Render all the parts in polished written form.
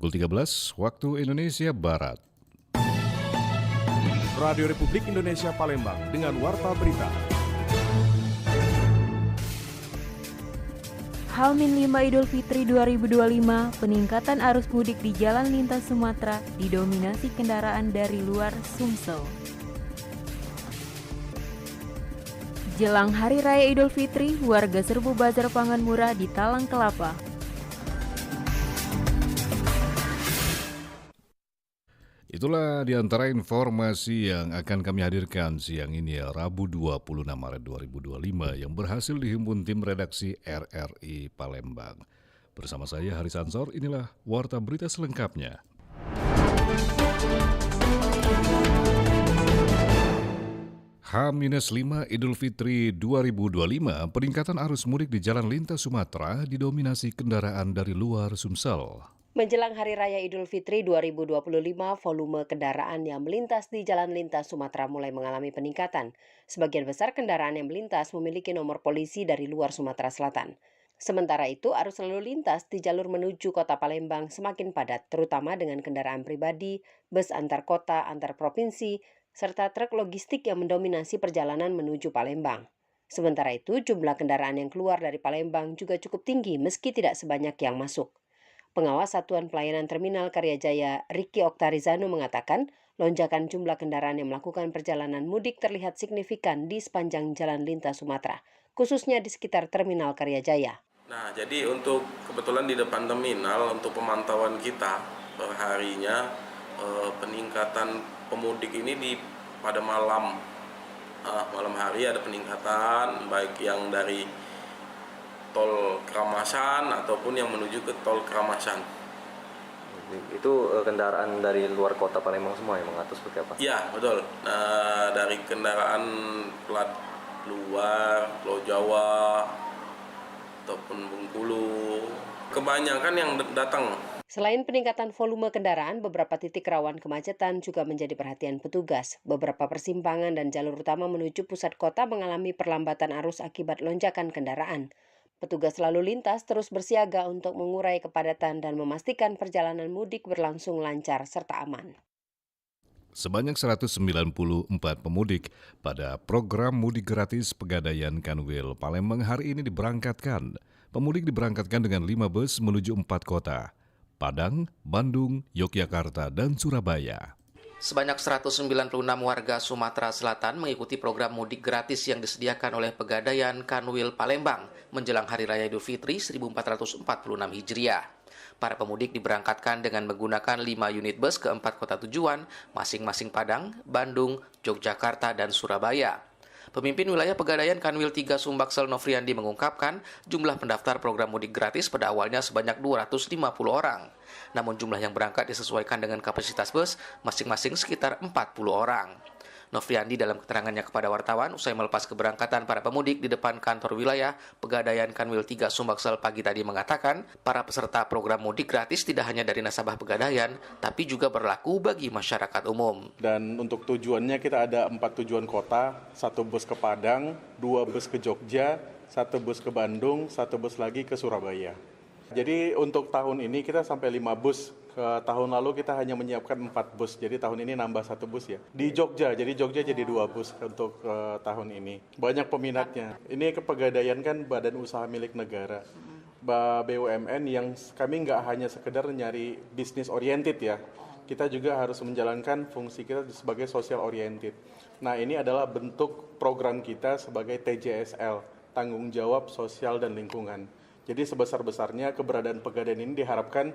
pukul 13 waktu Indonesia Barat. Radio Republik Indonesia Palembang dengan Warta Berita. H-5 Idul Fitri 2025, peningkatan arus mudik di jalan lintas Sumatera didominasi kendaraan dari luar Sumsel. Jelang Hari Raya Idul Fitri, warga serbu bazar pangan murah di Talang Kelapa. Itulah di antara informasi yang akan kami hadirkan siang ini, Rabu 26 Maret 2025, yang berhasil dihimpun tim redaksi RRI Palembang. Bersama saya Haris Ansor, inilah Warta Berita selengkapnya. H-5 Idul Fitri 2025, peningkatan arus mudik di jalan lintas Sumatera didominasi kendaraan dari luar Sumsel. Menjelang Hari Raya Idul Fitri 2025, volume kendaraan yang melintas di jalan lintas Sumatera mulai mengalami peningkatan. Sebagian besar kendaraan yang melintas memiliki nomor polisi dari luar Sumatera Selatan. Sementara itu, arus lalu lintas di jalur menuju kota Palembang semakin padat, terutama dengan kendaraan pribadi, bus antar kota, antar provinsi, serta truk logistik yang mendominasi perjalanan menuju Palembang. Sementara itu, jumlah kendaraan yang keluar dari Palembang juga cukup tinggi meski tidak sebanyak yang masuk. Pengawas Satuan Pelayanan Terminal Karyajaya, Riki Oktarizano, mengatakan lonjakan jumlah kendaraan yang melakukan perjalanan mudik terlihat signifikan di sepanjang jalan lintas Sumatera, khususnya di sekitar Terminal Karyajaya. Nah, jadi untuk kebetulan di depan terminal, untuk pemantauan kita perharinya, peningkatan pemudik ini pada malam hari ada peningkatan, baik yang dari tol Keramasan ataupun yang menuju ke tol Keramasan. Itu kendaraan dari luar kota Palembang semua yang mengatur seperti apa? Iya, betul. Nah, dari kendaraan plat luar, Pulau Jawa ataupun Bengkulu, kebanyakan yang datang. Selain peningkatan volume kendaraan, beberapa titik rawan kemacetan juga menjadi perhatian petugas. Beberapa persimpangan dan jalur utama menuju pusat kota mengalami perlambatan arus akibat lonjakan kendaraan. Petugas lalu lintas terus bersiaga untuk mengurai kepadatan dan memastikan perjalanan mudik berlangsung lancar serta aman. Sebanyak 194 pemudik pada program mudik gratis Pegadaian Kanwil Palembang hari ini diberangkatkan. Pemudik diberangkatkan dengan 5 bus menuju 4 kota, Padang, Bandung, Yogyakarta, dan Surabaya. Sebanyak 196 warga Sumatera Selatan mengikuti program mudik gratis yang disediakan oleh Pegadaian Kanwil Palembang menjelang Hari Raya Idul Fitri 1446 Hijriah. Para pemudik diberangkatkan dengan menggunakan 5 unit bus ke 4 kota tujuan, masing-masing Padang, Bandung, Yogyakarta, dan Surabaya. Pemimpin wilayah Pegadaian Kanwil 3 Sumbaksel Nofriandi mengungkapkan jumlah pendaftar program mudik gratis pada awalnya sebanyak 250 orang. Namun jumlah yang berangkat disesuaikan dengan kapasitas bus masing-masing sekitar 40 orang. Nofriandi dalam keterangannya kepada wartawan usai melepas keberangkatan para pemudik di depan kantor wilayah Pegadaian Kanwil 3 Sumbaksel pagi tadi mengatakan para peserta program mudik gratis tidak hanya dari nasabah Pegadaian, tapi juga berlaku bagi masyarakat umum. Dan untuk tujuannya kita ada 4 tujuan kota, 1 bus ke Padang, 2 bus ke Jogja, 1 bus ke Bandung, 1 bus lagi ke Surabaya. Jadi untuk tahun ini kita sampai 5 bus. Ke tahun lalu kita hanya menyiapkan 4 bus, jadi tahun ini nambah 1 bus ya. Di Jogja, jadi Jogja jadi 2 bus untuk tahun ini. Banyak peminatnya. Ini Pegadaian kan badan usaha milik negara. BUMN yang kami nggak hanya sekedar nyari bisnis oriented ya. Kita juga harus menjalankan fungsi kita sebagai social oriented. Nah, ini adalah bentuk program kita sebagai TJSL, tanggung jawab sosial dan lingkungan. Jadi sebesar-besarnya keberadaan Pegadaian ini diharapkan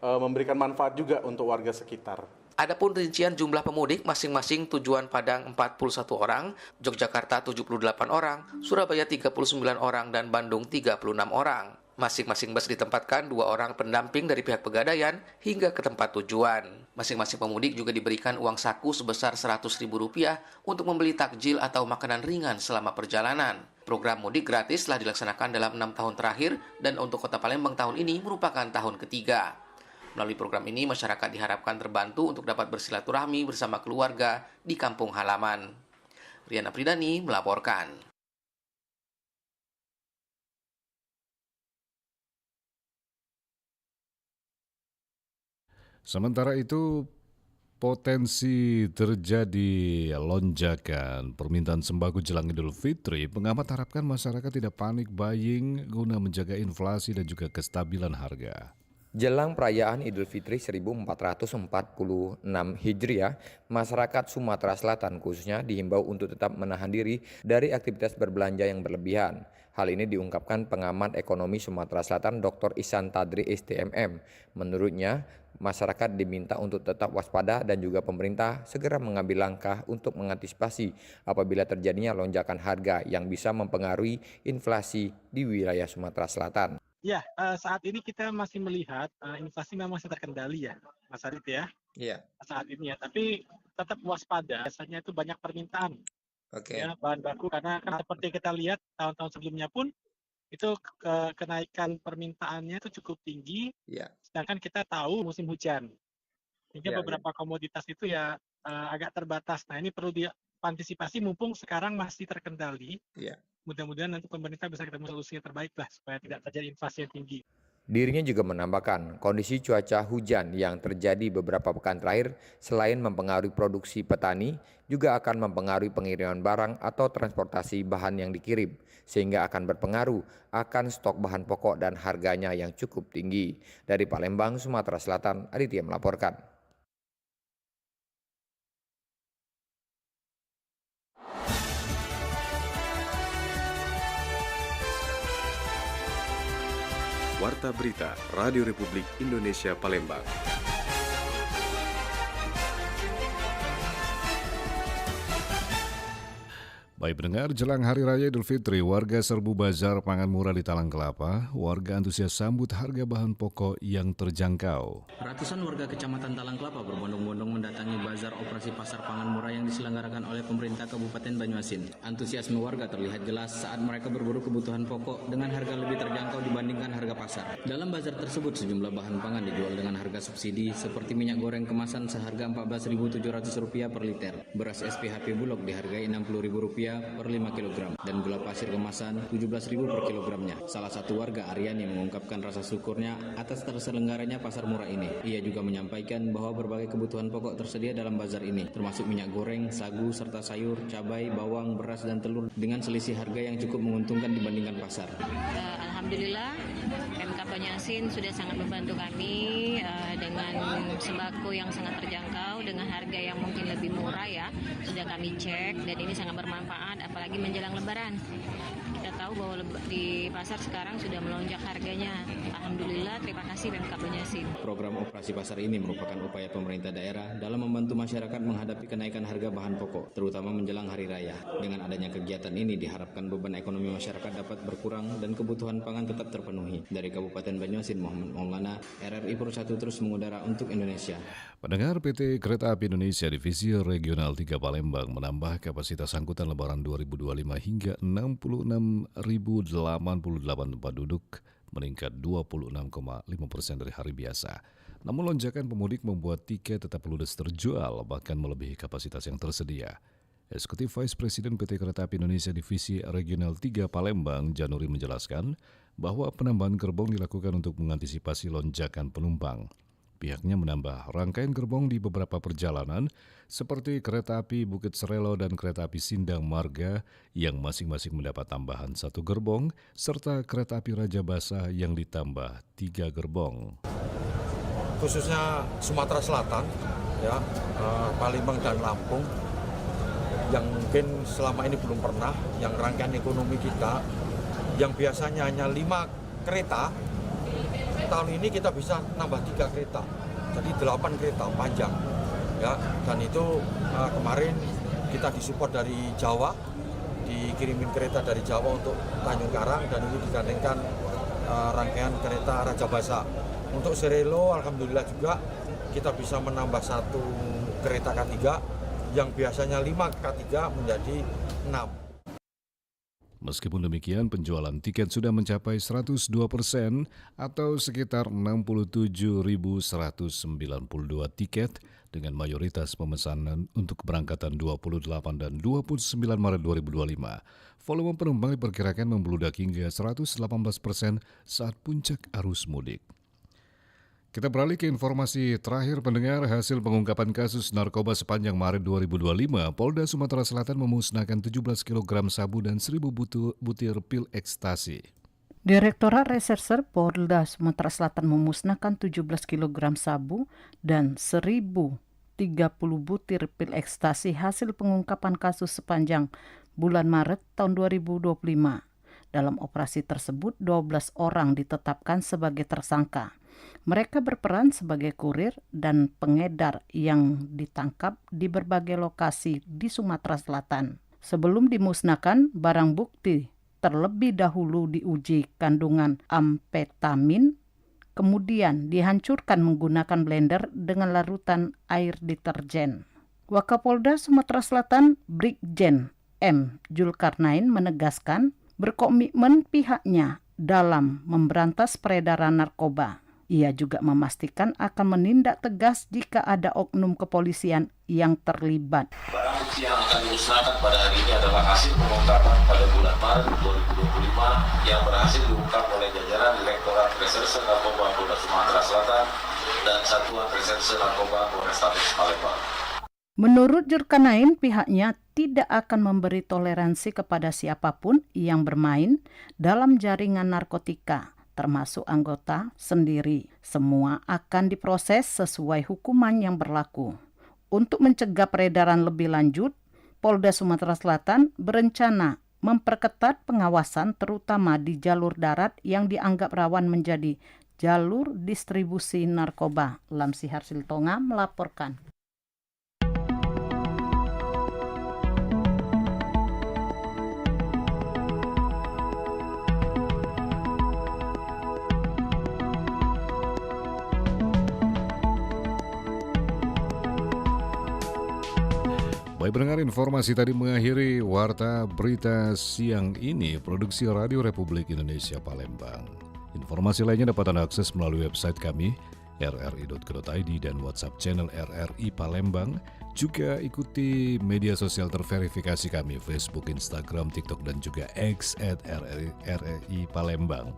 memberikan manfaat juga untuk warga sekitar. Adapun rincian jumlah pemudik masing-masing tujuan Padang 41 orang, Yogyakarta 78 orang, Surabaya 39 orang, dan Bandung 36 orang. Masing-masing bus ditempatkan 2 orang pendamping dari pihak Pegadaian hingga ke tempat tujuan. Masing-masing pemudik juga diberikan uang saku sebesar Rp100.000 untuk membeli takjil atau makanan ringan selama perjalanan. Program mudik gratis telah dilaksanakan dalam 6 tahun terakhir dan untuk Kota Palembang tahun ini merupakan tahun ketiga. Melalui program ini, masyarakat diharapkan terbantu untuk dapat bersilaturahmi bersama keluarga di kampung halaman. Riana Pridani melaporkan. Sementara itu, potensi terjadi lonjakan permintaan sembako jelang Idul Fitri, pengamat harapkan masyarakat tidak panik buying guna menjaga inflasi dan juga kestabilan harga. Jelang perayaan Idul Fitri 1446 Hijriah, masyarakat Sumatera Selatan khususnya dihimbau untuk tetap menahan diri dari aktivitas berbelanja yang berlebihan. Hal ini diungkapkan pengamat ekonomi Sumatera Selatan Dr. Ihsan Tadri STMM. Menurutnya, masyarakat diminta untuk tetap waspada dan juga pemerintah segera mengambil langkah untuk mengantisipasi apabila terjadinya lonjakan harga yang bisa mempengaruhi inflasi di wilayah Sumatera Selatan. Ya, saat ini kita masih melihat inflasi memang masih terkendali ya, Mas Arif ya. Iya. Saat ini ya, tapi tetap waspada. Biasanya itu banyak permintaan Oke. ya bahan baku karena kan seperti kita lihat tahun-tahun sebelumnya pun itu kenaikan permintaannya itu cukup tinggi. Iya. Sedangkan kita tahu musim hujan, sehingga Ya, beberapa komoditas itu ya agak terbatas. Nah ini perlu diantisipasi mumpung sekarang masih terkendali. Iya. Mudah-mudahan nanti pemerintah bisa ketemu solusi yang terbaik lah supaya tidak terjadi inflasi yang tinggi. Dirinya juga menambahkan kondisi cuaca hujan yang terjadi beberapa pekan terakhir selain mempengaruhi produksi petani juga akan mempengaruhi pengiriman barang atau transportasi bahan yang dikirim sehingga akan berpengaruh akan stok bahan pokok dan harganya yang cukup tinggi. Dari Palembang, Sumatera Selatan, Aditya melaporkan. Warta Berita Radio Republik Indonesia Palembang. Baik pendengar, jelang Hari Raya Idul Fitri, warga serbu bazar pangan murah di Talang Kelapa. Warga antusias sambut harga bahan pokok yang terjangkau. Ratusan warga Kecamatan Talang Kelapa berbondong-bondong mendatangi bazar operasi pasar pangan murah yang diselenggarakan oleh pemerintah Kabupaten Banyuasin. Antusiasme warga terlihat jelas saat mereka berburu kebutuhan pokok dengan harga lebih terjangkau dibandingkan harga pasar. Dalam bazar tersebut, sejumlah bahan pangan dijual dengan harga subsidi seperti minyak goreng kemasan seharga Rp14.700 per liter, beras SPHP Bulog dihargai Rp60.000 per 5 kg dan gula pasir kemasan Rp17.000 per kilogramnya. Salah satu warga, Aryani, mengungkapkan rasa syukurnya atas terselenggaranya pasar murah ini. Ia juga menyampaikan bahwa berbagai kebutuhan pokok tersedia dalam bazar ini, termasuk minyak goreng, sagu, serta sayur, cabai, bawang, beras, dan telur dengan selisih harga yang cukup menguntungkan dibandingkan pasar. Alhamdulillah, Pemkab Banyuasin sudah sangat membantu kami dengan sembako yang sangat terjangkau dengan harga yang mungkin lebih murah ya. Sudah kami cek dan ini sangat bermanfaat apalagi menjelang Lebaran. Kita tahu bahwa di pasar sekarang sudah melonjak harganya. Alhamdulillah, terima kasih Pemkab Banyuasin. Program operasi pasar ini merupakan upaya pemerintah daerah dalam membantu masyarakat menghadapi kenaikan harga bahan pokok, terutama menjelang hari raya. Dengan adanya kegiatan ini diharapkan beban ekonomi masyarakat dapat berkurang dan kebutuhan pangan tetap terpenuhi. Dari Kabupaten Banyuasin, Muhammad Maulana, RRI Pro 1 terus mengudara untuk Indonesia. Pendengar, PT Kereta Api Indonesia Divisi Regional 3 Palembang menambah kapasitas angkutan Lebaran 2025 hingga 66.088 tempat duduk, meningkat 26,5% dari hari biasa. Namun lonjakan pemudik membuat tiket tetap ludes terjual, bahkan melebihi kapasitas yang tersedia. Eksekutif Vice Presiden PT Kereta Api Indonesia Divisi Regional 3 Palembang, Januri, menjelaskan bahwa penambahan gerbong dilakukan untuk mengantisipasi lonjakan penumpang. Pihaknya menambah rangkaian gerbong di beberapa perjalanan seperti kereta api Bukit Serelo dan kereta api Sindang Marga yang masing-masing mendapat tambahan 1 gerbong serta kereta api Raja Basa yang ditambah 3 gerbong. Khususnya Sumatera Selatan, ya, Palembang dan Lampung yang mungkin selama ini belum pernah, yang rangkaian ekonomi kita yang biasanya hanya 5 kereta, tahun ini kita bisa nambah 3 kereta, jadi 8 kereta panjang, ya. Dan itu kemarin kita disupport dari Jawa, dikirimin kereta dari Jawa untuk Tanjung Karang dan ini digandengkan rangkaian kereta Raja Basa. Untuk Serelo, alhamdulillah juga kita bisa menambah 1 kereta K3 yang biasanya 5 K3 menjadi 6. Meskipun demikian, penjualan tiket sudah mencapai 102% atau sekitar 67.192 tiket dengan mayoritas pemesanan untuk keberangkatan 28 dan 29 Maret 2025. Volume penumpang diperkirakan membludak hingga 118% saat puncak arus mudik. Kita beralih ke informasi terakhir pendengar. Hasil pengungkapan kasus narkoba sepanjang Maret 2025, Polda Sumatera Selatan memusnahkan 17 kg sabu dan 1.000 butir pil ekstasi. Direktorat Reserse Polda Sumatera Selatan memusnahkan 17 kg sabu dan 1.030 butir pil ekstasi hasil pengungkapan kasus sepanjang bulan Maret tahun 2025. Dalam operasi tersebut, 12 orang ditetapkan sebagai tersangka. Mereka berperan sebagai kurir dan pengedar yang ditangkap di berbagai lokasi di Sumatera Selatan. Sebelum dimusnahkan, barang bukti terlebih dahulu diuji kandungan amfetamin, kemudian dihancurkan menggunakan blender dengan larutan air deterjen. Wakapolda Sumatera Selatan Brigjen M. Julkarnain menegaskan berkomitmen pihaknya dalam memberantas peredaran narkoba. Ia juga memastikan akan menindak tegas jika ada oknum kepolisian yang terlibat. Barang bukti yang akan dimusnahkan pada hari ini adalah hasil pengungkapan pada bulan Maret 2025 yang berhasil diungkap oleh jajaran Direktorat Reserse Narkoba Polda Sumatera Selatan dan Satuan Reserse Narkoba Polrestabes Palembang. Menurut Julkarnain, pihaknya tidak akan memberi toleransi kepada siapapun yang bermain dalam jaringan narkotika, termasuk anggota sendiri. Semua akan diproses sesuai hukuman yang berlaku. Untuk mencegah peredaran lebih lanjut, Polda Sumatera Selatan berencana memperketat pengawasan terutama di jalur darat yang dianggap rawan menjadi jalur distribusi narkoba. Lamsi Harsiltonga melaporkan. Baik pendengar, informasi tadi mengakhiri Warta Berita siang ini, produksi Radio Republik Indonesia Palembang. Informasi lainnya dapat Anda akses melalui website kami, rri.co.id dan WhatsApp channel RRI Palembang. Juga ikuti media sosial terverifikasi kami, Facebook, Instagram, TikTok, dan juga X @RRI Palembang.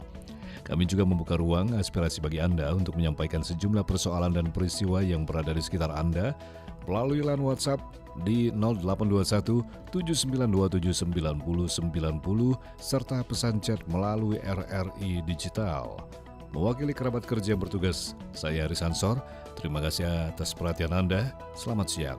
Kami juga membuka ruang aspirasi bagi Anda untuk menyampaikan sejumlah persoalan dan peristiwa yang berada di sekitar Anda melalui line WhatsApp di 0821 7927 9090 serta pesan chat melalui RRI Digital. Mewakili kerabat kerja yang bertugas, saya Haris Ansor. Terima kasih atas perhatian Anda. Selamat siang.